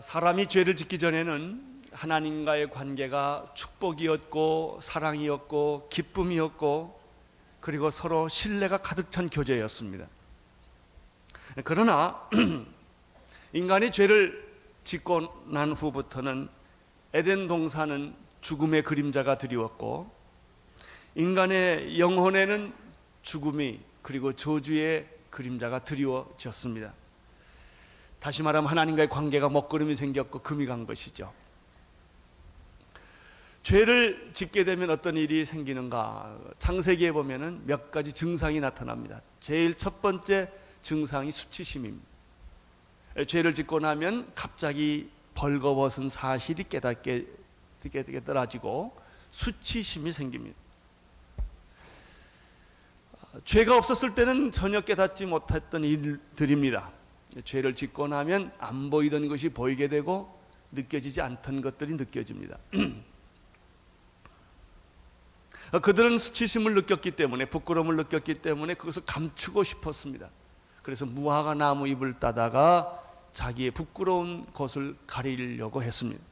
사람이 죄를 짓기 전에는 하나님과의 관계가 축복이었고 사랑이었고 기쁨이었고 그리고 서로 신뢰가 가득 찬 교제였습니다. 그러나 인간이 죄를 짓고 난 후부터는 에덴 동산은 죽음의 그림자가 드리웠고 인간의 영혼에는 죽음이 그리고 저주의 그림자가 드리워졌습니다. 다시 말하면 하나님과의 관계가 먹구름이 생겼고 금이 간 것이죠. 죄를 짓게 되면 어떤 일이 생기는가? 창세기에 보면은 몇 가지 증상이 나타납니다. 제일 첫 번째 증상이 수치심입니다. 죄를 짓고 나면 갑자기 벌거벗은 사실이 깨닫게 떨어지고 수치심이 생깁니다. 죄가 없었을 때는 전혀 깨닫지 못했던 일들입니다. 죄를 짓고 나면 안 보이던 것이 보이게 되고 느껴지지 않던 것들이 느껴집니다. 그들은 수치심을 느꼈기 때문에 부끄러움을 느꼈기 때문에 그것을 감추고 싶었습니다. 그래서 무화과 나무 잎을 따다가 자기의 부끄러운 것을 가리려고 했습니다.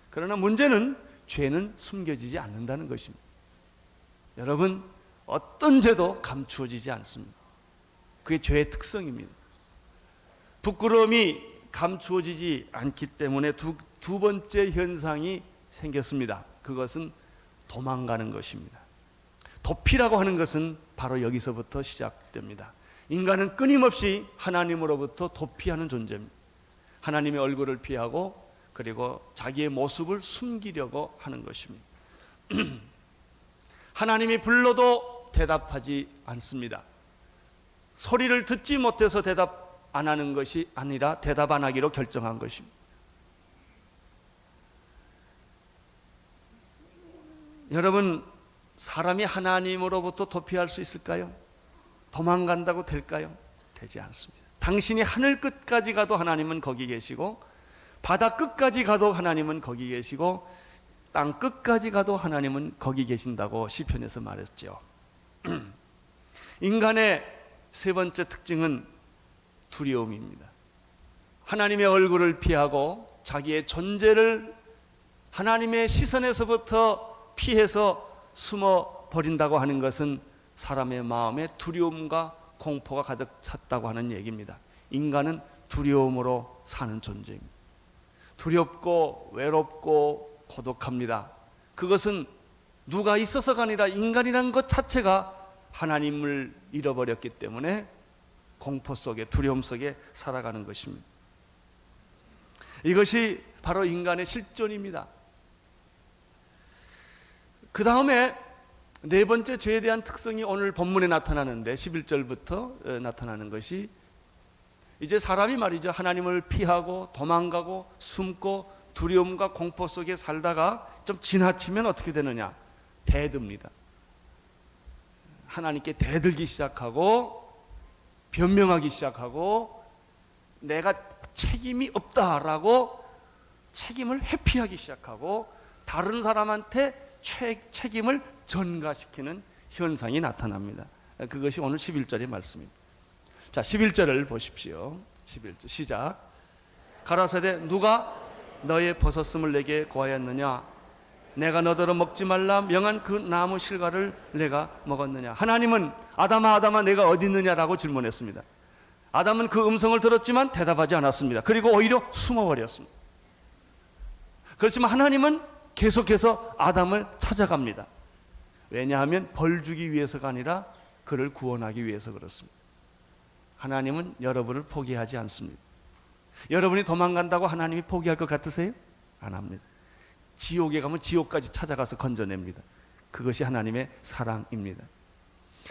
그러나 문제는 죄는 숨겨지지 않는다는 것입니다. 여러분, 어떤 죄도 감추어지지 않습니다. 그게 죄의 특성입니다. 부끄러움이 감추어지지 않기 때문에 두 번째 현상이 생겼습니다. 그것은 도망가는 것입니다. 도피라고 하는 것은 바로 여기서부터 시작됩니다. 인간은 끊임없이 하나님으로부터 도피하는 존재입니다. 하나님의 얼굴을 피하고 그리고 자기의 모습을 숨기려고 하는 것입니다. 하나님이 불러도 대답하지 않습니다. 소리를 듣지 못해서 대답 안 하는 것이 아니라 대답 안 하기로 결정한 것입니다. 여러분, 사람이 하나님으로부터 도피할 수 있을까요? 도망간다고 될까요? 되지 않습니다. 당신이 하늘 끝까지 가도 하나님은 거기 계시고 바다 끝까지 가도 하나님은 거기 계시고 땅 끝까지 가도 하나님은 거기 계신다고 시편에서 말했죠. 인간의 세 번째 특징은 두려움입니다. 하나님의 얼굴을 피하고 자기의 존재를 하나님의 시선에서부터 피해서 숨어 버린다고 하는 것은 사람의 마음에 두려움과 공포가 가득 찼다고 하는 얘기입니다. 인간은 두려움으로 사는 존재입니다. 두렵고 외롭고 고독합니다. 그것은 누가 있어서가 아니라 인간이라는 것 자체가 하나님을 잃어버렸기 때문에 공포 속에 두려움 속에 살아가는 것입니다. 이것이 바로 인간의 실존입니다. 그 다음에 네 번째 죄에 대한 특성이 오늘 본문에 나타나는데 11절부터 나타나는 것이 이제 사람이 말이죠. 하나님을 피하고 도망가고 숨고 두려움과 공포 속에 살다가 좀 지나치면 어떻게 되느냐? 대듭니다. 하나님께 대들기 시작하고 변명하기 시작하고 내가 책임이 없다라고 책임을 회피하기 시작하고 다른 사람한테 책임을 전가시키는 현상이 나타납니다. 그것이 오늘 11절의 말씀입니다. 자, 11절을 보십시오. 11절 시작. 가라사대 누가 너의 버섯음을 내게 고하였느냐? 내가 너더러 먹지 말라 명한 그 나무 실과를 내가 먹었느냐? 하나님은 아담아 아담아 내가 어디 있느냐라고 질문했습니다. 아담은 그 음성을 들었지만 대답하지 않았습니다. 그리고 오히려 숨어버렸습니다. 그렇지만 하나님은 계속해서 아담을 찾아갑니다. 왜냐하면 벌 주기 위해서가 아니라 그를 구원하기 위해서 그렇습니다. 하나님은 여러분을 포기하지 않습니다. 여러분이 도망간다고 하나님이 포기할 것 같으세요? 안 합니다. 지옥에 가면 지옥까지 찾아가서 건져냅니다. 그것이 하나님의 사랑입니다.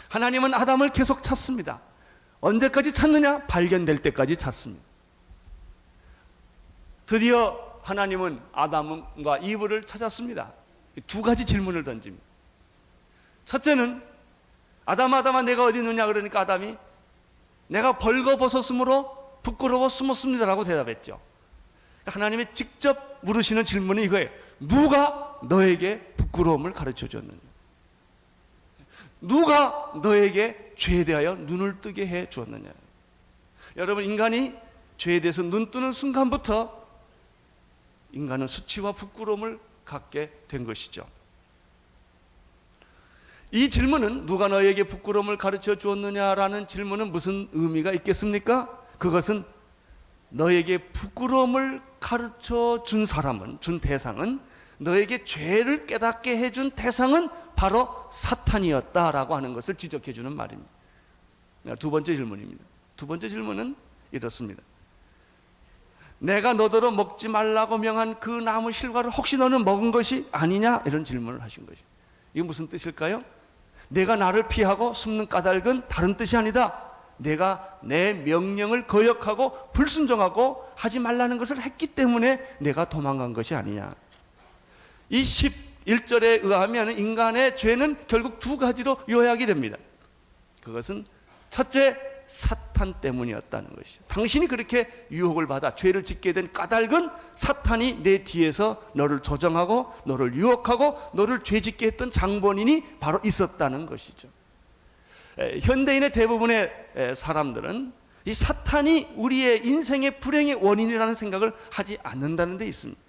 하나님은 아담을 계속 찾습니다. 언제까지 찾느냐? 발견될 때까지 찾습니다. 드디어 하나님은 아담과 이브를 찾았습니다. 두 가지 질문을 던집니다. 첫째는 아담아 아담아 내가 어디 있느냐 그러니까 아담이 내가 벌거벗었으므로 부끄러워 숨었습니다라고 대답했죠. 하나님이 직접 물으시는 질문이 이거예요. 누가 너에게 부끄러움을 가르쳐 줬느냐? 누가 너에게 죄에 대하여 눈을 뜨게 해 주었느냐? 여러분, 인간이 죄에 대해서 눈 뜨는 순간부터 인간은 수치와 부끄러움을 갖게 된 것이죠. 이 질문은 누가 너에게 부끄러움을 가르쳐 주었느냐라는 질문은 무슨 의미가 있겠습니까? 그것은 너에게 부끄러움을 가르쳐 준 사람은, 준 대상은, 너에게 죄를 깨닫게 해준 대상은 바로 사탄이었다라고 하는 것을 지적해 주는 말입니다. 두 번째 질문입니다. 두 번째 질문은 이렇습니다. 내가 너더러 먹지 말라고 명한 그 나무 실과를 혹시 너는 먹은 것이 아니냐? 이런 질문을 하신 것이. 이게 무슨 뜻일까요? 내가 나를 피하고 숨는 까닭은 다른 뜻이 아니다. 내가 내 명령을 거역하고 불순종하고 하지 말라는 것을 했기 때문에 내가 도망간 것이 아니냐. 이 11절에 의하면 인간의 죄는 결국 두 가지로 요약이 됩니다. 그것은 첫째, 사탄 때문이었다는 것이죠. 당신이 그렇게 유혹을 받아 죄를 짓게 된 까닭은 사탄이 내 뒤에서 너를 조정하고 너를 유혹하고 너를 죄 짓게 했던 장본인이 바로 있었다는 것이죠. 현대인의 대부분의 사람들은 이 사탄이 우리의 인생의 불행의 원인이라는 생각을 하지 않는다는 데 있습니다.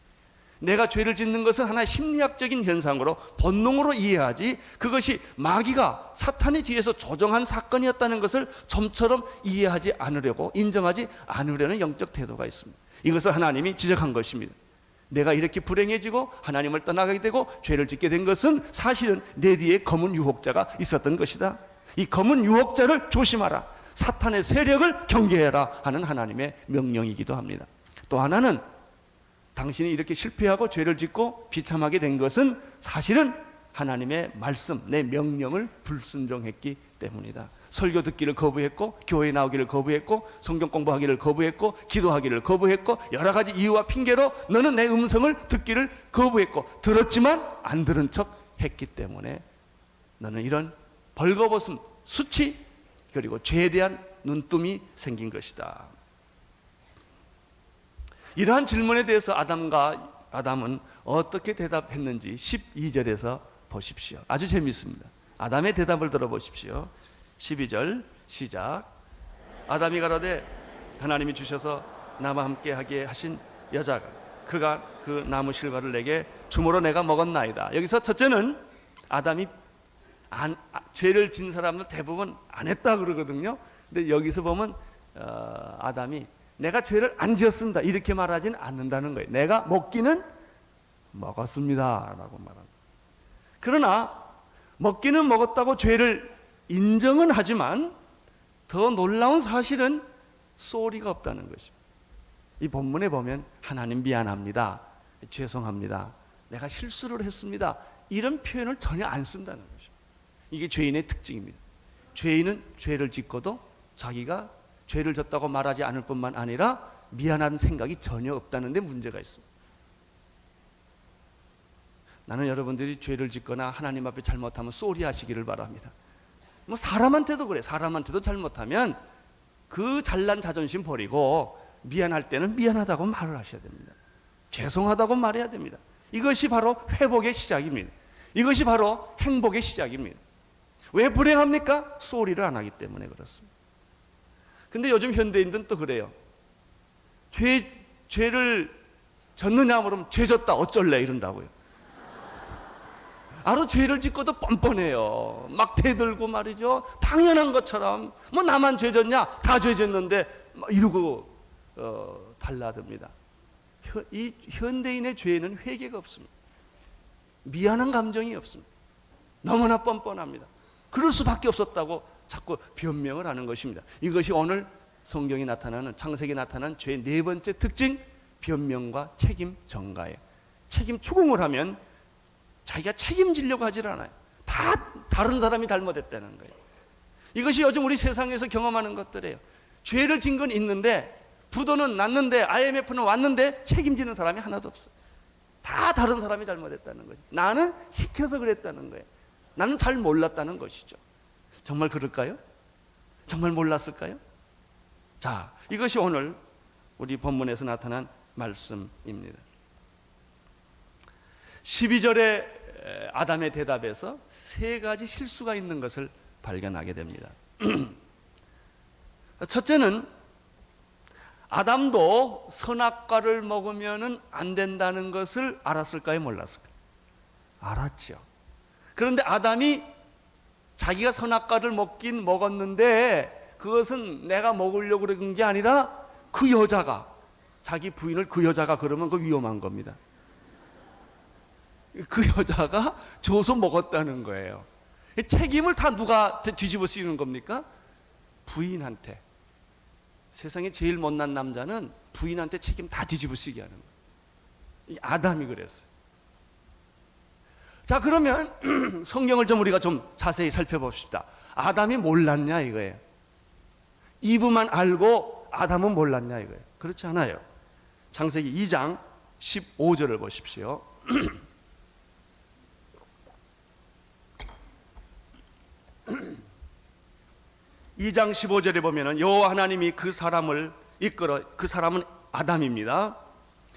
내가 죄를 짓는 것은 하나의 심리학적인 현상으로 본능으로 이해하지, 그것이 마귀가 사탄의 뒤에서 조정한 사건이었다는 것을 좀처럼 이해하지 않으려고, 인정하지 않으려는 영적 태도가 있습니다. 이것을 하나님이 지적한 것입니다. 내가 이렇게 불행해지고 하나님을 떠나가게 되고 죄를 짓게 된 것은 사실은 내 뒤에 검은 유혹자가 있었던 것이다. 이 검은 유혹자를 조심하라, 사탄의 세력을 경계해라 하는 하나님의 명령이기도 합니다. 또 하나는 당신이 이렇게 실패하고 죄를 짓고 비참하게 된 것은 사실은 하나님의 말씀, 내 명령을 불순종했기 때문이다. 설교 듣기를 거부했고, 교회 나오기를 거부했고, 성경 공부하기를 거부했고, 기도하기를 거부했고, 여러 가지 이유와 핑계로 너는 내 음성을 듣기를 거부했고, 들었지만 안 들은 척 했기 때문에 너는 이런 벌거벗음, 수치, 그리고 죄에 대한 눈뜸이 생긴 것이다. 이러한 질문에 대해서 아담은 어떻게 대답했는지 12절에서 보십시오. 아주 재미있습니다. 아담의 대답을 들어보십시오. 12절 시작. 아담이 가로되 하나님이 주셔서 나와 함께 하게 하신 여자가 그가 그 나무 실과를 내게 주므로 내가 먹었나이다. 여기서 첫째는 아담이 죄를 진 사람들 대부분 안 했다 그러거든요. 근데 여기서 보면 아담이 내가 죄를 안 지었습니다 이렇게 말하진 않는다는 거예요. 내가 먹기는 먹었습니다 라고 말합니다. 그러나 먹기는 먹었다고 죄를 인정은 하지만 더 놀라운 사실은 쏘리가 없다는 것입니다. 이 본문에 보면 하나님 미안합니다, 죄송합니다, 내가 실수를 했습니다 이런 표현을 전혀 안 쓴다는 것입니다. 이게 죄인의 특징입니다. 죄인은 죄를 짓고도 자기가 죄를 졌다고 말하지 않을 뿐만 아니라 미안한 생각이 전혀 없다는 데 문제가 있습니다. 나는 여러분들이 죄를 짓거나 하나님 앞에 잘못하면 쏘리 하시기를 바랍니다. 뭐 사람한테도 그래. 사람한테도 잘못하면 그 잘난 자존심 버리고 미안할 때는 미안하다고 말을 하셔야 됩니다. 죄송하다고 말해야 됩니다. 이것이 바로 회복의 시작입니다. 이것이 바로 행복의 시작입니다. 왜 불행합니까? 쏘리를 안 하기 때문에 그렇습니다. 근데 요즘 현대인들은 또 그래요. 죄를 졌느냐 그러면 죄 졌다 어쩔래 이런다고요. 아주 죄를 짓고도 뻔뻔해요. 막 대들고 말이죠. 당연한 것처럼 뭐 나만 죄 졌냐? 다 죄 졌는데 막 이러고 달라듭니다. 이 현대인의 죄는 회개가 없습니다. 미안한 감정이 없습니다. 너무나 뻔뻔합니다. 그럴 수밖에 없었다고 자꾸 변명을 하는 것입니다. 이것이 오늘 성경이 나타나는, 창세기에 나타난 죄의 네 번째 특징, 변명과 책임 전가예요. 책임 추궁을 하면 자기가 책임지려고 하질 않아요. 다 다른 사람이 잘못했다는 거예요. 이것이 요즘 우리 세상에서 경험하는 것들이에요. 죄를 진 건 있는데, 부도는 났는데, IMF는 왔는데 책임지는 사람이 하나도 없어요. 다 다른 사람이 잘못했다는 거예요. 나는 시켜서 그랬다는 거예요. 나는 잘 몰랐다는 것이죠. 정말 그럴까요? 정말 몰랐을까요? 자, 이것이 오늘 우리 본문에서 나타난 말씀입니다. 12절의 아담의 대답에서 세 가지 실수가 있는 것을 발견하게 됩니다. 첫째는 아담도 선악과를 먹으면 안 된다는 것을 알았을까요? 몰랐을까요? 알았죠. 그런데 아담이 자기가 선악과를 먹긴 먹었는데 그것은 내가 먹으려고 그런 게 아니라 그 여자가, 자기 부인을 그 여자가 그러면 그 위험한 겁니다. 그 여자가 줘서 먹었다는 거예요. 책임을 다 누가 뒤집어 씌우는 겁니까? 부인한테. 세상에 제일 못난 남자는 부인한테 책임 다 뒤집어 쓰게 하는 거예요. 아담이 그랬어요. 자, 그러면 성경을 좀 우리가 좀 자세히 살펴봅시다. 아담이 몰랐냐 이거예요. 이브만 알고 아담은 몰랐냐 이거예요. 그렇지 않아요. 창세기 2장 15절을 보십시오. 2장 15절에 보면은 여호와 하나님이 그 사람을 이끌어, 그 사람은 아담입니다.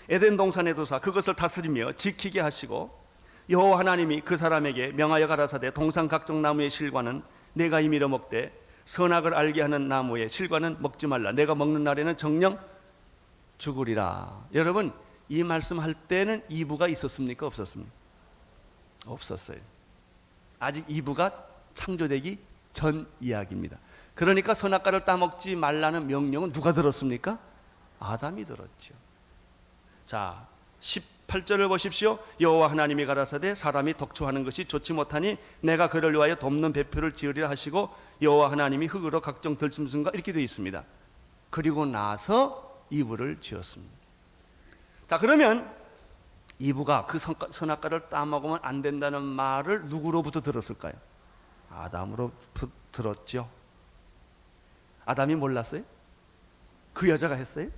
에덴 동산에 두사 그것을 다스리며 지키게 하시고 여호와 하나님이 그 사람에게 명하여 가라사대 동산 각종 나무의 실과는 내가 임의로 먹되 선악을 알게 하는 나무의 실과는 먹지 말라. 내가 먹는 날에는 정령 죽으리라. 여러분, 이 말씀할 때는 이브가 있었습니까? 없었습니까? 없었어요. 아직 이브가 창조되기 전 이야기입니다. 그러니까 선악과를 따먹지 말라는 명령은 누가 들었습니까? 아담이 들었죠. 자, 18절을 보십시오. 여호와 하나님이 가라사대 사람이 덕초하는 것이 좋지 못하니 내가 그를 위하여 덮는 배표를 지으리라 하시고 여호와 하나님이 흙으로 각종 들짐승과 이렇게 되어 있습니다. 그리고 나서 이브를 지었습니다. 자, 그러면 이브가 그 선악과를 따먹으면 안 된다는 말을 누구로부터 들었을까요? 아담으로부터 들었죠. 아담이 몰랐어요? 그 여자가 했어요?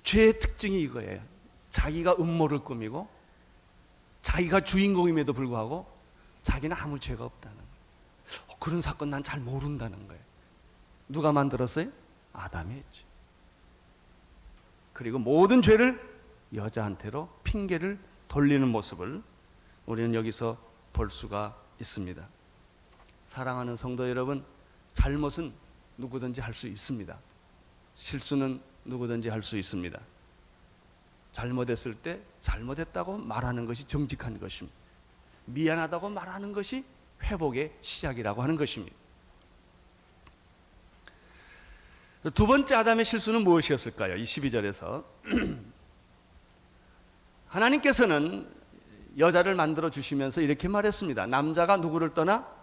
죄의 특징이 이거예요. 자기가 음모를 꾸미고 자기가 주인공임에도 불구하고 자기는 아무 죄가 없다는 거예요. 그런 사건 난 잘 모른다는 거예요. 누가 만들었어요? 아담이 했지. 그리고 모든 죄를 여자한테로 핑계를 돌리는 모습을 우리는 여기서 볼 수가 있습니다. 사랑하는 성도 여러분, 잘못은 누구든지 할 수 있습니다. 실수는 누구든지 할 수 있습니다. 잘못했을 때 잘못했다고 말하는 것이 정직한 것입니다. 미안하다고 말하는 것이 회복의 시작이라고 하는 것입니다. 두 번째 아담의 실수는 무엇이었을까요? 이 12절에서 하나님께서는 여자를 만들어 주시면서 이렇게 말했습니다. 남자가 누구를 떠나?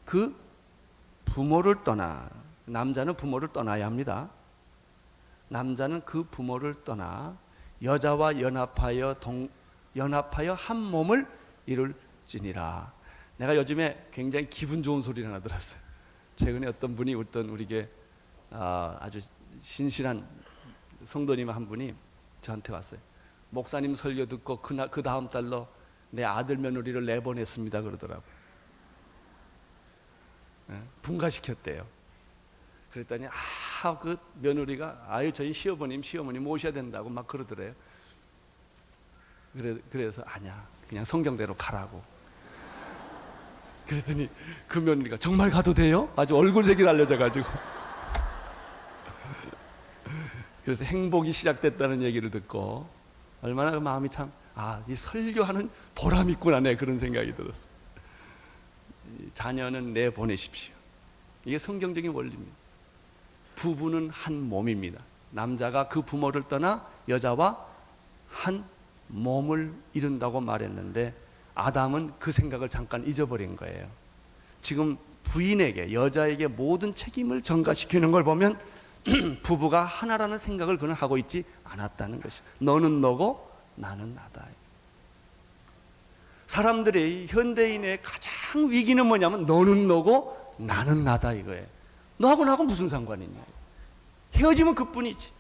그 부모를 떠나. 남자는 부모를 떠나야 합니다. 남자는 그 부모를 떠나 여자와 연합하여 한 몸을 이룰지니라. 내가 요즘에 굉장히 기분 좋은 소리를 하나 들었어요. 최근에 어떤 분이 우리게 아주 신실한 성도님 한 분이 저한테 왔어요. 목사님 설교 듣고 그 다음 달로 내 아들 며느리를 내보냈습니다 그러더라고요. 분가시켰대요. 그랬더니 그 며느리가 저희 시어머니 모셔야 된다고 막 그러더래요. 그래서 아니야, 그냥 성경대로 가라고. 그랬더니 그 며느리가 정말 가도 돼요? 아주 얼굴색이 달려져가지고. 그래서 행복이 시작됐다는 얘기를 듣고 얼마나 그 마음이 참, 이 설교하는 보람 있구나, 내 그런 생각이 들었어요. 자녀는 내보내십시오. 이게 성경적인 원리입니다. 부부는 한 몸입니다. 남자가 그 부모를 떠나 여자와 한 몸을 이룬다고 말했는데 아담은 그 생각을 잠깐 잊어버린 거예요. 지금 부인에게, 여자에게 모든 책임을 전가시키는 걸 보면 부부가 하나라는 생각을 그는 하고 있지 않았다는 것이. 너는 너고 나는 나다. 사람들의, 현대인의 가장 위기는 뭐냐면 너는 너고 나는 나다 이거예요. 너하고 나하고 무슨 상관이냐. 헤어지면 그뿐이지.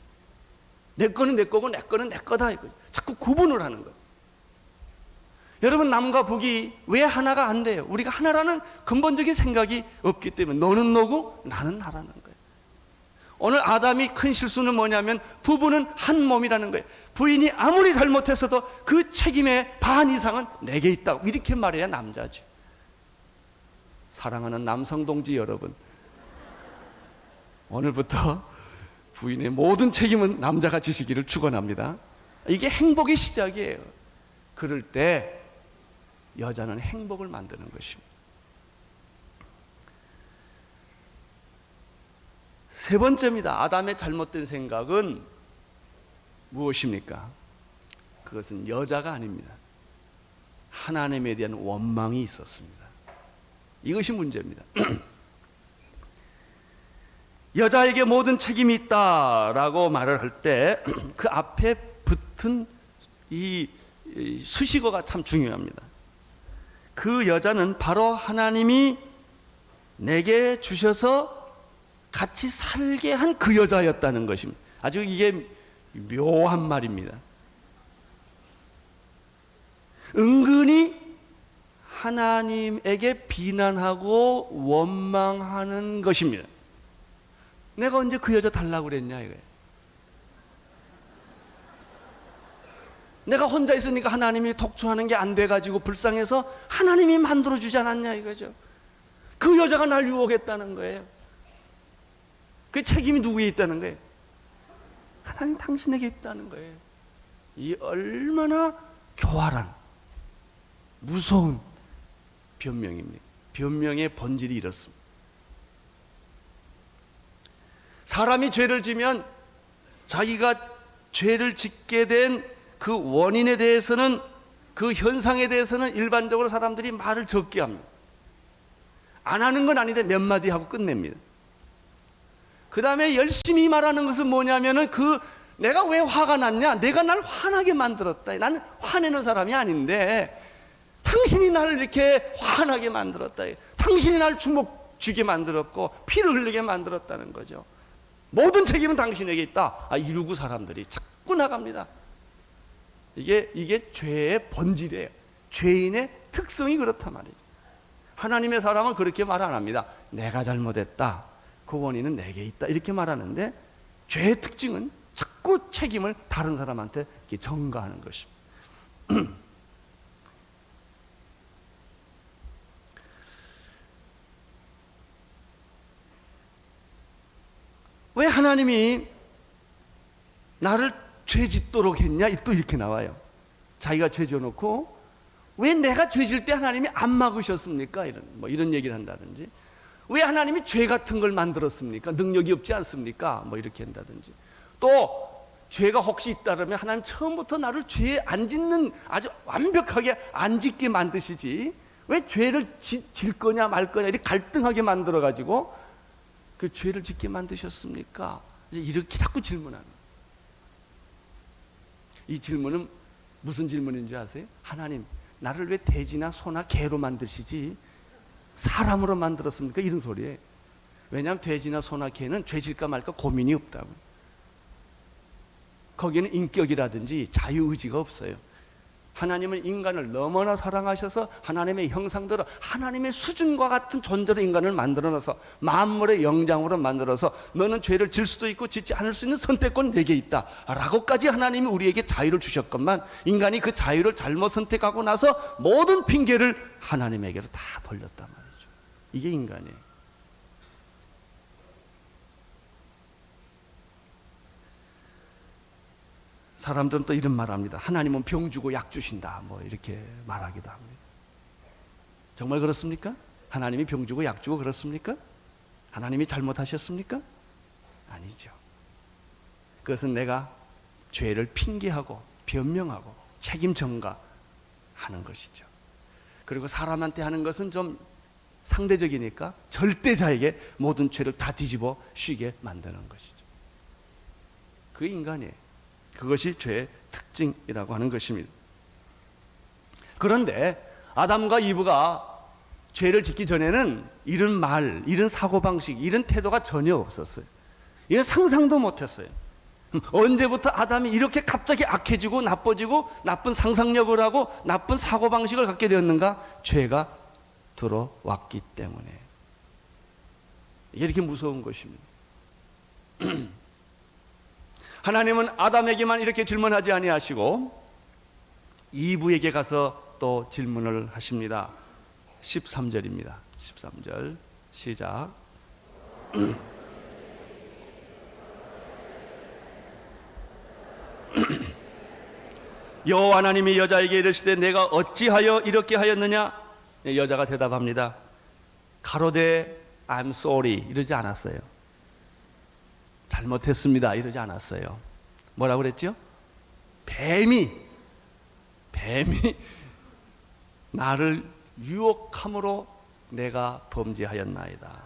내 거는 내 거고 내 거는 내 거다 이거죠. 자꾸 구분을 하는 거예요. 여러분, 남과 북이 왜 하나가 안 돼요? 우리가 하나라는 근본적인 생각이 없기 때문에 너는 너고 나는 나라는 거예요. 오늘 아담이 큰 실수는 뭐냐면 부부는 한 몸이라는 거예요. 부인이 아무리 잘못했어도 그 책임의 반 이상은 내게 있다고 이렇게 말해야 남자죠. 사랑하는 남성 동지 여러분, 오늘부터 부인의 모든 책임은 남자가 지시기를 축원합니다. 이게 행복의 시작이에요. 그럴 때 여자는 행복을 만드는 것입니다. 세 번째입니다. 아담의 잘못된 생각은 무엇입니까? 그것은 여자가 아닙니다. 하나님에 대한 원망이 있었습니다. 이것이 문제입니다. 여자에게 모든 책임이 있다라고 말을 할 때 그 앞에 붙은 이 수식어가 참 중요합니다. 그 여자는 바로 하나님이 내게 주셔서 같이 살게 한 그 여자였다는 것입니다. 아주 이게 묘한 말입니다. 은근히 하나님에게 비난하고 원망하는 것입니다. 내가 언제 그 여자 달라고 그랬냐 이거예요. 내가 혼자 있으니까 하나님이 독초하는 게 안 돼가지고 불쌍해서 하나님이 만들어주지 않았냐 이거죠. 그 여자가 날 유혹했다는 거예요. 그 책임이 누구에 있다는 거예요? 하나님 당신에게 있다는 거예요. 이 얼마나 교활한 무서운 변명입니다. 변명의 본질이 이렇습니다. 사람이 죄를 지면 자기가 죄를 짓게 된 그 원인에 대해서는, 그 현상에 대해서는 일반적으로 사람들이 말을 적게 합니다. 안 하는 건 아닌데 몇 마디 하고 끝냅니다. 그 다음에 열심히 말하는 것은 뭐냐면은 내가 왜 화가 났냐? 내가 날 화나게 만들었다. 나는 화내는 사람이 아닌데 당신이 나를 이렇게 화나게 만들었다. 당신이 나를 주먹 쥐게 만들었고 피를 흘리게 만들었다는 거죠. 모든 책임은 당신에게 있다. 이러고 사람들이 자꾸 나갑니다. 이게 죄의 본질이에요. 죄인의 특성이 그렇단 말이죠. 하나님의 사람은 그렇게 말 안 합니다. 내가 잘못했다. 그 원인은 내게 있다. 이렇게 말하는데 죄의 특징은 자꾸 책임을 다른 사람한테 이렇게 전가하는 것입니다. 왜 하나님이 나를 죄 짓도록 했냐? 또 이렇게 나와요. 자기가 죄 지어놓고 왜 내가 죄 질 때 하나님이 안 막으셨습니까? 이런 얘기를 한다든지, 왜 하나님이 죄 같은 걸 만들었습니까? 능력이 없지 않습니까? 이렇게 한다든지, 또 죄가 혹시 있다면 하나님 처음부터 나를 죄 안 짓는, 아주 완벽하게 안 짓게 만드시지 왜 죄를 질 거냐 말 거냐 이렇게 갈등하게 만들어 가지고 그 죄를 짓게 만드셨습니까? 이렇게 자꾸 질문합니다. 이 질문은 무슨 질문인 줄 아세요? 하나님, 나를 왜 돼지나 소나 개로 만드시지 사람으로 만들었습니까? 이런 소리예요. 왜냐하면 돼지나 소나 개는 죄 질까 말까 고민이 없다고. 거기는 인격이라든지 자유의지가 없어요. 하나님은 인간을 너무나 사랑하셔서 하나님의 형상대로 하나님의 수준과 같은 존재로 인간을 만들어놔서 만물의 영장으로 만들어서 너는 죄를 질 수도 있고 짓지 않을 수 있는 선택권 내게 있다 라고까지 하나님이 우리에게 자유를 주셨건만, 인간이 그 자유를 잘못 선택하고 나서 모든 핑계를 하나님에게로 다 돌렸단 말이죠. 이게 인간이에요. 사람들은 또 이런 말 합니다. 하나님은 병 주고 약 주신다. 이렇게 말하기도 합니다. 정말 그렇습니까? 하나님이 병 주고 약 주고 그렇습니까? 하나님이 잘못하셨습니까? 아니죠. 그것은 내가 죄를 핑계하고 변명하고 책임 전가하는 것이죠. 그리고 사람한테 하는 것은 좀 상대적이니까 절대자에게 모든 죄를 다 뒤집어 씌게 만드는 것이죠. 그게 인간이에요. 그것이 죄의 특징이라고 하는 것입니다. 그런데 아담과 이브가 죄를 짓기 전에는 이런 말, 이런 사고방식, 이런 태도가 전혀 없었어요. 이런 상상도 못했어요. 언제부터 아담이 이렇게 갑자기 악해지고 나빠지고 나쁜 상상력을 하고 나쁜 사고방식을 갖게 되었는가? 죄가 들어왔기 때문에. 이게 이렇게 무서운 것입니다. 하나님은 아담에게만 이렇게 질문하지 아니하시고 이브에게 가서 또 질문을 하십니다. 13절입니다. 13절 시작. 여호와 하나님이 여자에게 이르시되 내가 어찌하여 이렇게 하였느냐? 여자가 대답합니다. 가로되 I'm sorry 이러지 않았어요. 잘못했습니다 이러지 않았어요. 뭐라고 그랬죠? 뱀이 나를 유혹함으로 내가 범죄하였나이다.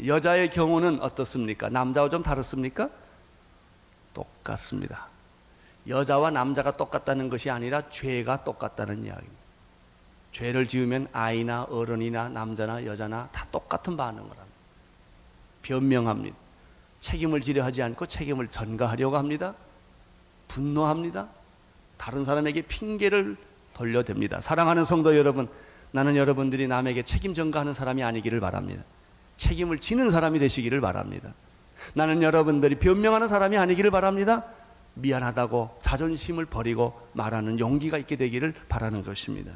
여자의 경우는 어떻습니까? 남자와 좀 다릅습니까? 똑같습니다. 여자와 남자가 똑같다는 것이 아니라 죄가 똑같다는 이야기입니다. 죄를 지으면 아이나 어른이나 남자나 여자나 다 똑같은 반응을 합니다. 변명합니다. 책임을 지려 하지 않고 책임을 전가하려고 합니다. 분노합니다. 다른 사람에게 핑계를 돌려댑니다. 사랑하는 성도 여러분, 나는 여러분들이 남에게 책임 전가하는 사람이 아니기를 바랍니다. 책임을 지는 사람이 되시기를 바랍니다. 나는 여러분들이 변명하는 사람이 아니기를 바랍니다. 미안하다고 자존심을 버리고 말하는 용기가 있게 되기를 바라는 것입니다.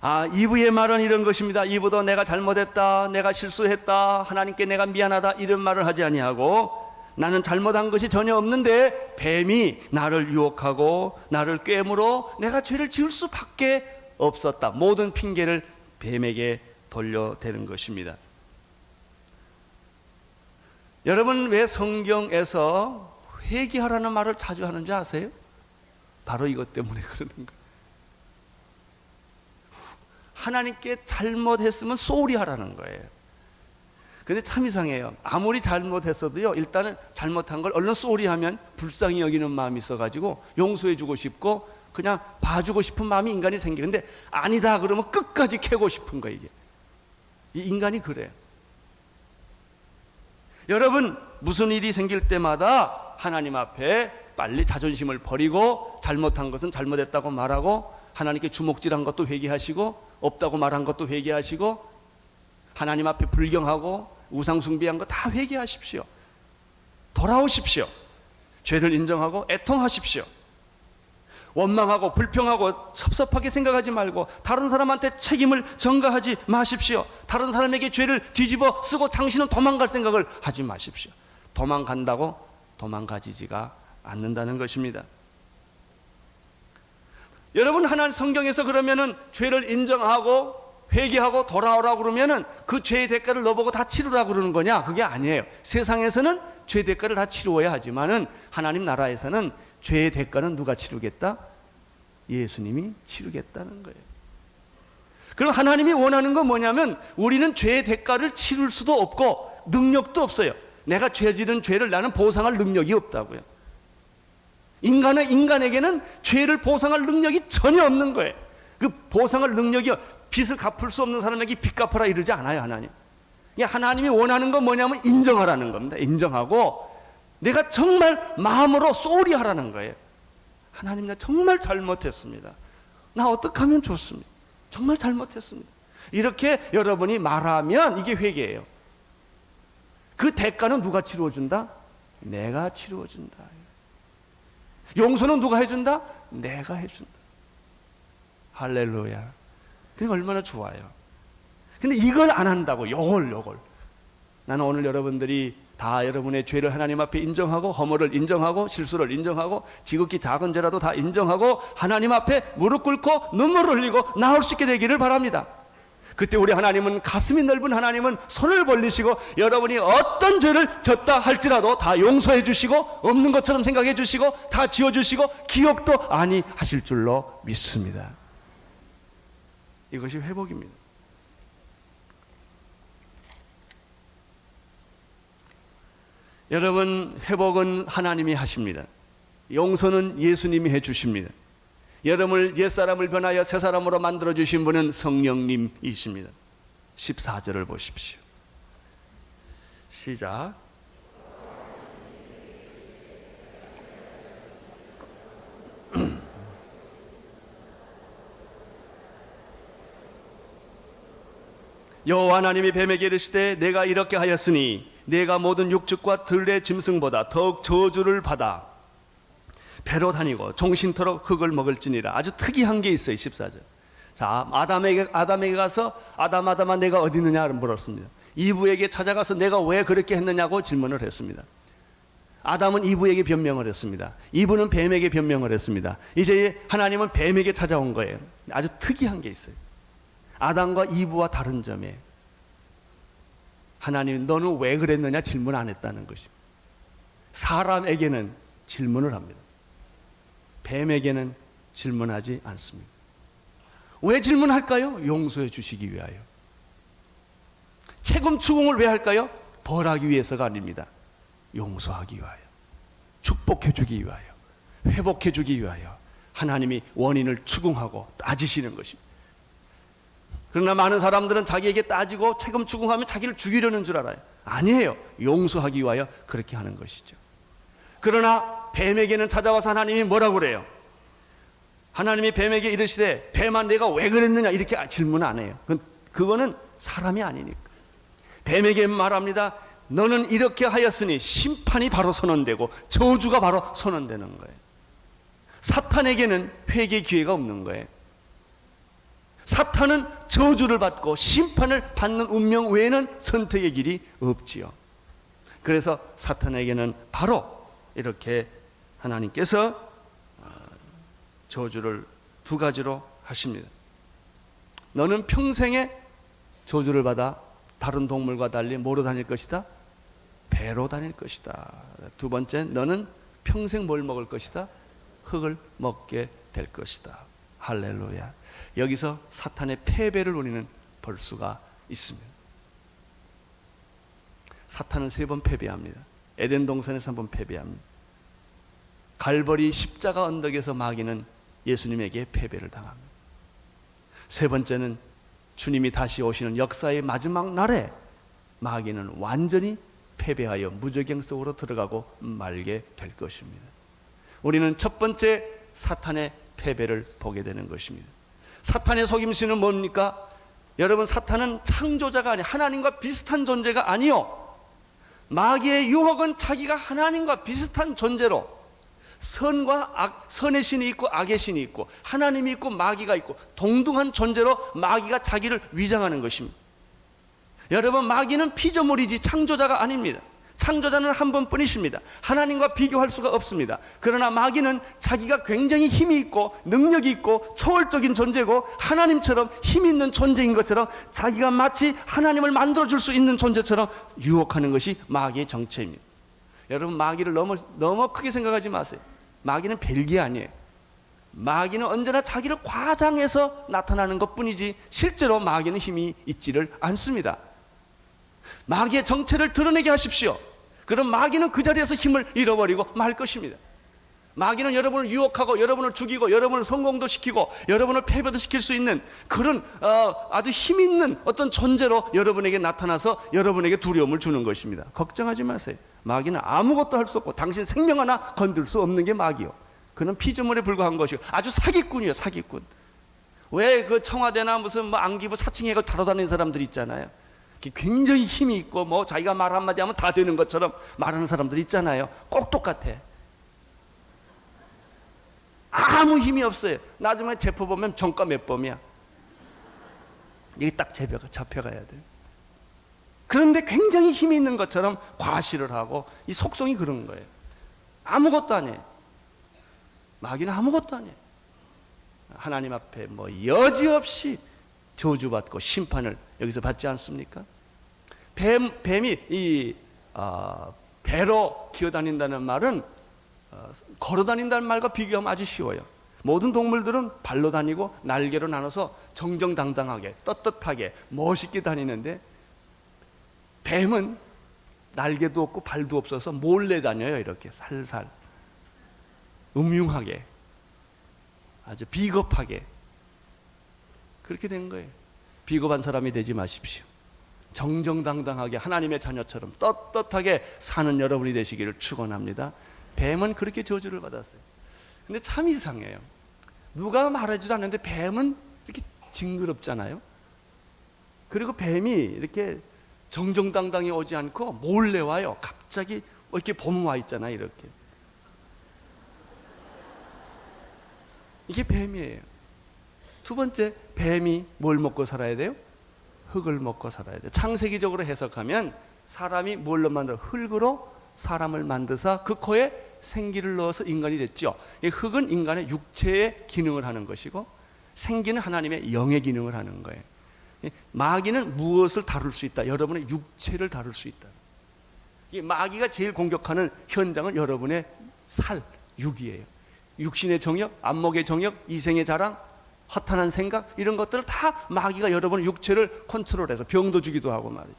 2부의 말은 이런 것입니다. 2부도 내가 잘못했다, 내가 실수했다, 하나님께 내가 미안하다 이런 말을 하지 아니하고, 나는 잘못한 것이 전혀 없는데 뱀이 나를 유혹하고 나를 꿰물어 내가 죄를 지을 수밖에 없었다. 모든 핑계를 뱀에게 돌려대는 것입니다. 여러분, 왜 성경에서 회개하라는 말을 자주 하는지 아세요? 바로 이것 때문에 그러는 거예요. 하나님께 잘못했으면 쏘리 하라는 거예요. 근데 참 이상해요. 아무리 잘못했어도요, 일단은 잘못한 걸 얼른 쏘리 하면 불쌍히 여기는 마음이 있어가지고 용서해주고 싶고 그냥 봐주고 싶은 마음이 인간이 생겨요. 근데 아니다 그러면 끝까지 캐고 싶은 거예요. 이게 이 인간이 그래요. 여러분, 무슨 일이 생길 때마다 하나님 앞에 빨리 자존심을 버리고 잘못한 것은 잘못했다고 말하고, 하나님께 주먹질한 것도 회개하시고, 없다고 말한 것도 회개하시고, 하나님 앞에 불경하고 우상 숭배한 거 다 회개하십시오. 돌아오십시오. 죄를 인정하고 애통하십시오. 원망하고 불평하고 섭섭하게 생각하지 말고 다른 사람한테 책임을 전가하지 마십시오. 다른 사람에게 죄를 뒤집어 쓰고 당신은 도망갈 생각을 하지 마십시오. 도망간다고 도망가지지가 않는다는 것입니다. 여러분, 하나님 성경에서 그러면은 죄를 인정하고 회개하고 돌아오라고 그러면은 그 죄의 대가를 너보고 다 치르라고 그러는 거냐? 그게 아니에요. 세상에서는 죄 대가를 다 치루어야 하지만은 하나님 나라에서는 죄의 대가는 누가 치르겠다? 예수님이 치르겠다는 거예요. 그럼 하나님이 원하는 건 뭐냐면 우리는 죄의 대가를 치를 수도 없고 능력도 없어요. 내가 죄 지른 죄를 나는 보상할 능력이 없다고요. 인간에게는 죄를 보상할 능력이 전혀 없는 거예요. 그 보상할 능력이 빚을 갚을 수 없는 사람에게 빚 갚아라 이러지 않아요, 하나님. 하나님이 원하는 건 뭐냐면 인정하라는 겁니다. 인정하고 내가 정말 마음으로 쏘리 하라는 거예요. 하나님, 나 정말 잘못했습니다. 나 어떻게 하면 좋습니까? 정말 잘못했습니다. 이렇게 여러분이 말하면 이게 회개예요. 그 대가는 누가 치루어준다? 내가 치루어준다. 용서는 누가 해준다? 내가 해준다. 할렐루야. 그게 얼마나 좋아요. 근데 이걸 안 한다고, 요걸. 나는 오늘 여러분들이 다 여러분의 죄를 하나님 앞에 인정하고 허물을 인정하고 실수를 인정하고 지극히 작은 죄라도 다 인정하고 하나님 앞에 무릎 꿇고 눈물을 흘리고 나올 수 있게 되기를 바랍니다. 그때 우리 하나님은, 가슴이 넓은 하나님은 손을 벌리시고 여러분이 어떤 죄를 졌다 할지라도 다 용서해 주시고 없는 것처럼 생각해 주시고 다 지워 주시고 기억도 아니 하실 줄로 믿습니다. 이것이 회복입니다. 여러분, 회복은 하나님이 하십니다. 용서는 예수님이 해 주십니다. 여러분을 옛사람을 변하여 새사람으로 만들어 주신 분은 성령님이십니다. 14절을 보십시오. 시작. 여호와 하나님이 뱀에게 이르시되 내가 이렇게 하였으니 내가 모든 육축과 들의 짐승보다 더욱 저주를 받아 배로 다니고 종신토록 흙을 먹을지니라. 아주 특이한 게 있어요. 14절. 자, 아담에게 가서 아담아 내가 어디 있느냐를 물었습니다. 이브에게 찾아가서 내가 왜 그렇게 했느냐고 질문을 했습니다. 아담은 이브에게 변명을 했습니다. 이브는 뱀에게 변명을 했습니다. 이제 하나님은 뱀에게 찾아온 거예요. 아주 특이한 게 있어요. 아담과 이브와 다른 점에 하나님이 너는 왜 그랬느냐 질문 안 했다는 것입니다. 사람에게는 질문을 합니다. 뱀에게는 질문하지 않습니다. 왜 질문할까요? 용서해 주시기 위하여. 책임 추궁을 왜 할까요? 벌하기 위해서가 아닙니다. 용서하기 위하여, 축복해 주기 위하여, 회복해 주기 위하여 하나님이 원인을 추궁하고 따지시는 것입니다. 그러나 많은 사람들은 자기에게 따지고 책임 추궁하면 자기를 죽이려는 줄 알아요. 아니에요. 용서하기 위하여 그렇게 하는 것이죠. 그러나 뱀에게는 찾아와서 하나님이 뭐라고 그래요? 하나님이 뱀에게 이르시되 뱀아 내가 왜 그랬느냐 이렇게 질문 안 해요. 그거는 사람이 아니니까. 뱀에게 말합니다. 너는 이렇게 하였으니 심판이 바로 선언되고 저주가 바로 선언되는 거예요. 사탄에게는 회개 기회가 없는 거예요. 사탄은 저주를 받고 심판을 받는 운명 외에는 선택의 길이 없지요. 그래서 사탄에게는 바로 이렇게 하나님께서 저주를 두 가지로 하십니다. 너는 평생에 저주를 받아 다른 동물과 달리 뭐로 다닐 것이다? 배로 다닐 것이다. 두 번째, 너는 평생 뭘 먹을 것이다? 흙을 먹게 될 것이다. 할렐루야. 여기서 사탄의 패배를 우리는 볼 수가 있습니다. 사탄은 3번 패배합니다. 에덴 동산에서 1번 패배합니다. 갈보리 십자가 언덕에서 마귀는 예수님에게 패배를 당합니다. 3번째는 주님이 다시 오시는 역사의 마지막 날에 마귀는 완전히 패배하여 무저갱 속으로 들어가고 말게 될 것입니다. 우리는 첫 번째 사탄의 패배를 보게 되는 것입니다. 사탄의 속임수는 뭡니까? 여러분, 사탄은 창조자가 아니 하나님과 비슷한 존재가 아니요. 마귀의 유혹은 자기가 하나님과 비슷한 존재로 선과 악, 선의 신이 있고 악의 신이 있고 하나님이 있고 마귀가 있고 동등한 존재로 마귀가 자기를 위장하는 것입니다. 여러분, 마귀는 피조물이지 창조자가 아닙니다. 창조자는 한 번뿐이십니다. 하나님과 비교할 수가 없습니다. 그러나 마귀는 자기가 굉장히 힘이 있고 능력이 있고 초월적인 존재고 하나님처럼 힘 있는 존재인 것처럼 자기가 마치 하나님을 만들어줄 수 있는 존재처럼 유혹하는 것이 마귀의 정체입니다. 여러분, 마귀를 너무 크게 생각하지 마세요. 마귀는 별게 아니에요. 마귀는 언제나 자기를 과장해서 나타나는 것뿐이지 실제로 마귀는 힘이 있지를 않습니다. 마귀의 정체를 드러내게 하십시오. 그럼 마귀는 그 자리에서 힘을 잃어버리고 말 것입니다. 마귀는 여러분을 유혹하고 여러분을 죽이고 여러분을 성공도 시키고 여러분을 패배도 시킬 수 있는 그런 아주 힘 있는 어떤 존재로 여러분에게 나타나서 여러분에게 두려움을 주는 것입니다. 걱정하지 마세요. 마귀는 아무것도 할 수 없고 당신 생명 하나 건들 수 없는 게 마귀요. 그는 피조물에 불과한 것이고 아주 사기꾼이에요. 사기꾼. 왜 그 청와대나 무슨 뭐 안기부 사칭해가 다뤄다니는 사람들 있잖아요. 굉장히 힘이 있고 뭐 자기가 말 한마디 하면 다 되는 것처럼 말하는 사람들 있잖아요. 꼭 똑같아. 아무 힘이 없어요. 나중에 체포 보면 정가 몇 범이야. 이게 딱 잡혀가야 돼요. 그런데 굉장히 힘이 있는 것처럼 과시를 하고 이 속성이 그런 거예요. 아무것도 아니에요. 마귀는 아무것도 아니에요. 하나님 앞에 뭐 여지없이 저주받고 심판을 여기서 받지 않습니까? 뱀이 배로 기어다닌다는 말은 걸어다닌다는 말과 비교하면 아주 쉬워요. 모든 동물들은 발로 다니고 날개로 나눠서 정정당당하게 떳떳하게 멋있게 다니는데 뱀은 날개도 없고 발도 없어서 몰래 다녀요. 이렇게 살살 음흉하게 아주 비겁하게 그렇게 된 거예요. 비겁한 사람이 되지 마십시오. 정정당당하게 하나님의 자녀처럼 떳떳하게 사는 여러분이 되시기를 축원합니다. 뱀은 그렇게 저주를 받았어요. 근데 참 이상해요. 누가 말해주지 않는데 뱀은 이렇게 징그럽잖아요. 그리고 뱀이 이렇게 정정당당히 오지 않고 몰래 와요. 갑자기 이렇게 봄 와 있잖아요. 이렇게. 이게 뱀이에요. 두 번째, 뱀이 뭘 먹고 살아야 돼요? 흙을 먹고 살아야 돼요. 창세기적으로 해석하면 사람이 뭘로 만들어? 흙으로 사람을 만드사 그 코에 생기를 넣어서 인간이 됐죠. 이 흙은 인간의 육체의 기능을 하는 것이고 생기는 하나님의 영의 기능을 하는 거예요. 마귀는 무엇을 다룰 수 있다? 여러분의 육체를 다룰 수 있다. 이 마귀가 제일 공격하는 현장은 여러분의 살, 육이에요. 육신의 정욕, 안목의 정욕, 이생의 자랑, 허탄한 생각, 이런 것들을 다 마귀가 여러분의 육체를 컨트롤해서 병도 주기도 하고 말이죠.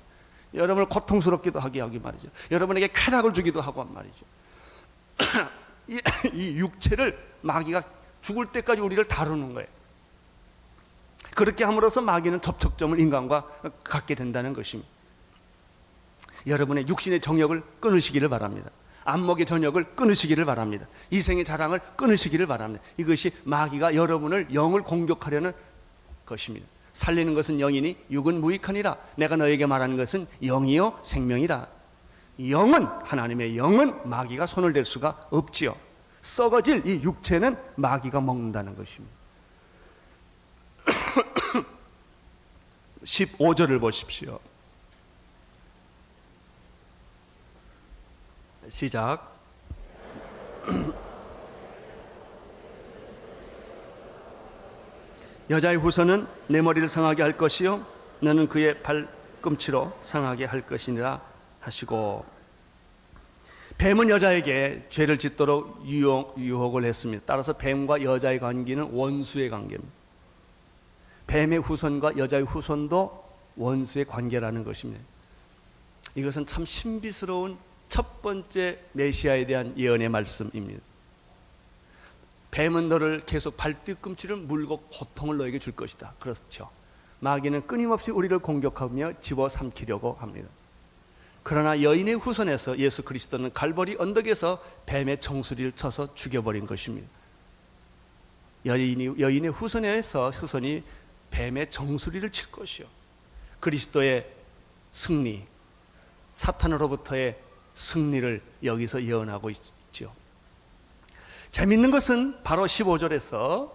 여러분을 고통스럽기도 하게 하기 말이죠. 여러분에게 쾌락을 주기도 하고 말이죠. 이 육체를 마귀가 죽을 때까지 우리를 다루는 거예요. 그렇게 함으로써 마귀는 접촉점을 인간과 갖게 된다는 것입니다. 여러분의 육신의 정욕을 끊으시기를 바랍니다. 안목의 정욕을 끊으시기를 바랍니다. 이생의 자랑을 끊으시기를 바랍니다. 이것이 마귀가 여러분을 영을 공격하려는 것입니다. 살리는 것은 영이니 육은 무익하니라. 내가 너에게 말하는 것은 영이요 생명이라. 영은, 하나님의 영은 마귀가 손을 댈 수가 없지요. 썩어질 이 육체는 마귀가 먹는다는 것입니다. 15절을 보십시오. 시작. 여자의 후손은 내 머리를 상하게 할 것이요 너는 그의 발꿈치로 상하게 할 것이니라 하시고, 뱀은 여자에게 죄를 짓도록 유혹을 했습니다. 따라서 뱀과 여자의 관계는 원수의 관계입니다. 뱀의 후손과 여자의 후손도 원수의 관계라는 것입니다. 이것은 참 신비스러운 첫 번째 메시아에 대한 예언의 말씀입니다. 뱀은 너를 계속 발뒤꿈치를 물고 고통을 너에게 줄 것이다. 그렇죠. 마귀는 끊임없이 우리를 공격하며 집어삼키려고 합니다. 그러나 여인의 후손에서 예수 그리스도는 갈보리 언덕에서 뱀의 정수리를 쳐서 죽여버린 것입니다. 여인의 후손이 뱀의 정수리를 칠 것이요, 그리스도의 승리, 사탄으로부터의 승리를 여기서 예언하고 있죠. 재밌는 것은 바로 15절에서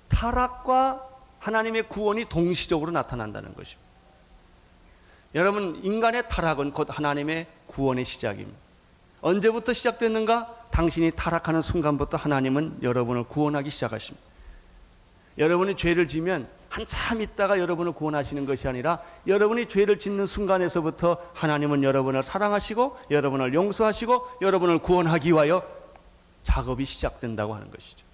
타락과 하나님의 구원이 동시적으로 나타난다는 것입니다. 여러분, 인간의 타락은 곧 하나님의 구원의 시작입니다. 언제부터 시작됐는가? 당신이 타락하는 순간부터 하나님은 여러분을 구원하기 시작하십니다. 여러분이 죄를 지면 한참 있다가 여러분을 구원하시는 것이 아니라 여러분이 죄를 짓는 순간에서부터 하나님은 여러분을 사랑하시고 여러분을 용서하시고 여러분을 구원하기 위하여 작업이 시작된다고 하는 것이죠.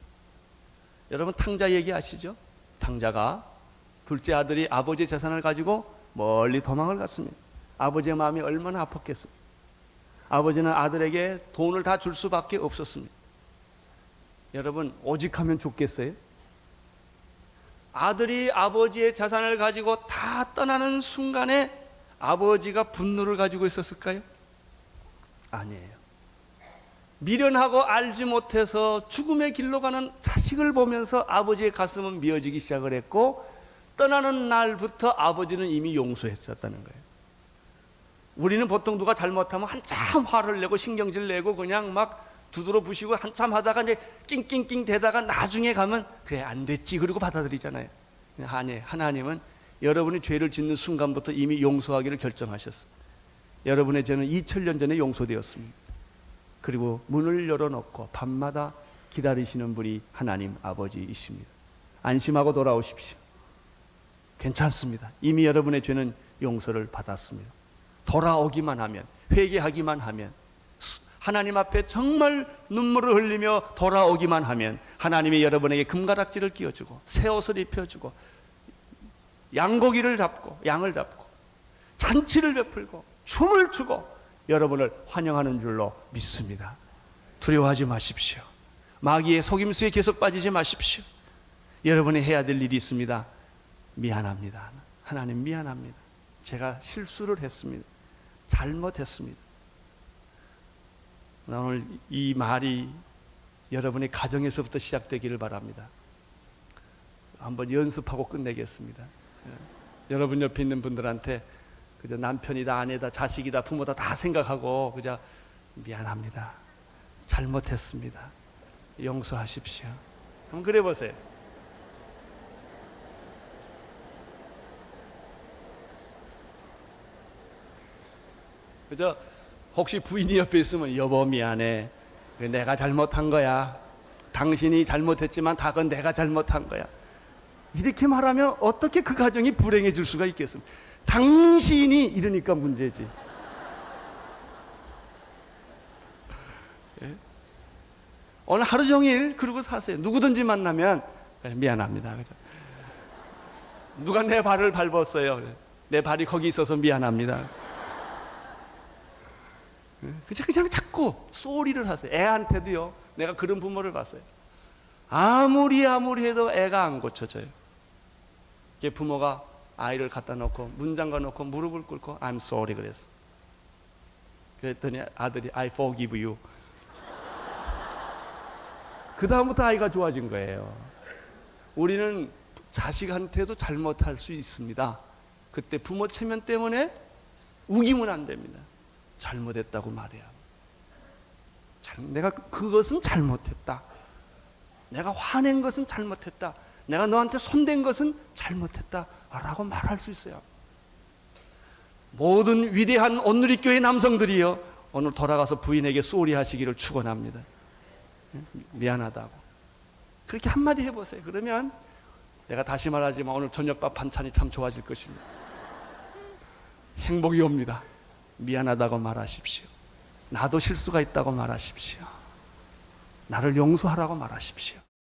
여러분, 탕자 얘기 아시죠? 탕자가 둘째 아들이 아버지의 재산을 가지고 멀리 도망을 갔습니다. 아버지의 마음이 얼마나 아팠겠어요. 아버지는 아들에게 돈을 다 줄 수밖에 없었습니다. 여러분, 오직 하면 죽겠어요? 아들이 아버지의 자산을 가지고 다 떠나는 순간에 아버지가 분노를 가지고 있었을까요? 아니에요. 미련하고 알지 못해서 죽음의 길로 가는 자식을 보면서 아버지의 가슴은 미어지기 시작을 했고, 떠나는 날부터 아버지는 이미 용서했었다는 거예요. 우리는 보통 누가 잘못하면 한참 화를 내고 신경질 내고 그냥 막 두드러 부시고 한참 하다가 이제 낑낑낑 대다가 나중에 가면 그래 안 됐지 그리고 받아들이잖아요. 아니, 하나님은 여러분이 죄를 짓는 순간부터 이미 용서하기를 결정하셨어요. 여러분의 죄는 2000년 전에 용서되었습니다. 그리고 문을 열어놓고 밤마다 기다리시는 분이 하나님 아버지이십니다. 안심하고 돌아오십시오. 괜찮습니다. 이미 여러분의 죄는 용서를 받았습니다. 돌아오기만 하면, 회개하기만 하면, 하나님 앞에 정말 눈물을 흘리며 돌아오기만 하면 하나님이 여러분에게 금가락지를 끼워주고 새 옷을 입혀주고 양고기를 잡고 양을 잡고 잔치를 베풀고 춤을 추고 여러분을 환영하는 줄로 믿습니다. 두려워하지 마십시오. 마귀의 속임수에 계속 빠지지 마십시오. 여러분이 해야 될 일이 있습니다. 미안합니다. 하나님 미안합니다. 제가 실수를 했습니다. 잘못했습니다. 오늘 이 말이 여러분의 가정에서부터 시작되기를 바랍니다. 한번 연습하고 끝내겠습니다. 여러분 옆에 있는 분들한테 그저 남편이다, 아내다, 자식이다, 부모다 다 생각하고 그저 미안합니다. 잘못했습니다. 용서하십시오. 한번 그래 보세요. 그저 혹시 부인이 옆에 있으면 여보 미안해. 내가 잘못한 거야. 당신이 잘못했지만 다 그건 내가 잘못한 거야. 이렇게 말하면 어떻게 그 가정이 불행해질 수가 있겠습니까? 당신이 이러니까 문제지. 예? 오늘 하루 종일 그러고 사세요. 누구든지 만나면 미안합니다. 그죠? 누가 내 발을 밟았어요. 내 발이 거기 있어서 미안합니다. 그냥 자꾸 쏘리를 하세요. 애한테도요. 내가 그런 부모를 봤어요. 아무리 해도 애가 안 고쳐져요. 부모가 아이를 갖다 놓고 문 잠가 놓고 무릎을 꿇고 I'm sorry 그랬어. 그랬더니 아들이 I forgive you. 그 다음부터 아이가 좋아진 거예요. 우리는 자식한테도 잘못할 수 있습니다. 그때 부모 체면 때문에 우기면 안 됩니다. 잘못했다고 말해야. 내가 그것은 잘못했다. 내가 화낸 것은 잘못했다. 내가 너한테 손댄 것은 잘못했다 라고 말할 수 있어요. 모든 위대한 온누리교회 남성들이요, 오늘 돌아가서 부인에게 쏘리 하시기를 축원합니다. 미안하다고 그렇게 한마디 해보세요. 그러면 내가 다시 말하지만 오늘 저녁밥 반찬이 참 좋아질 것입니다. 행복이 옵니다. 미안하다고 말하십시오. 나도 실수가 있다고 말하십시오. 나를 용서하라고 말하십시오.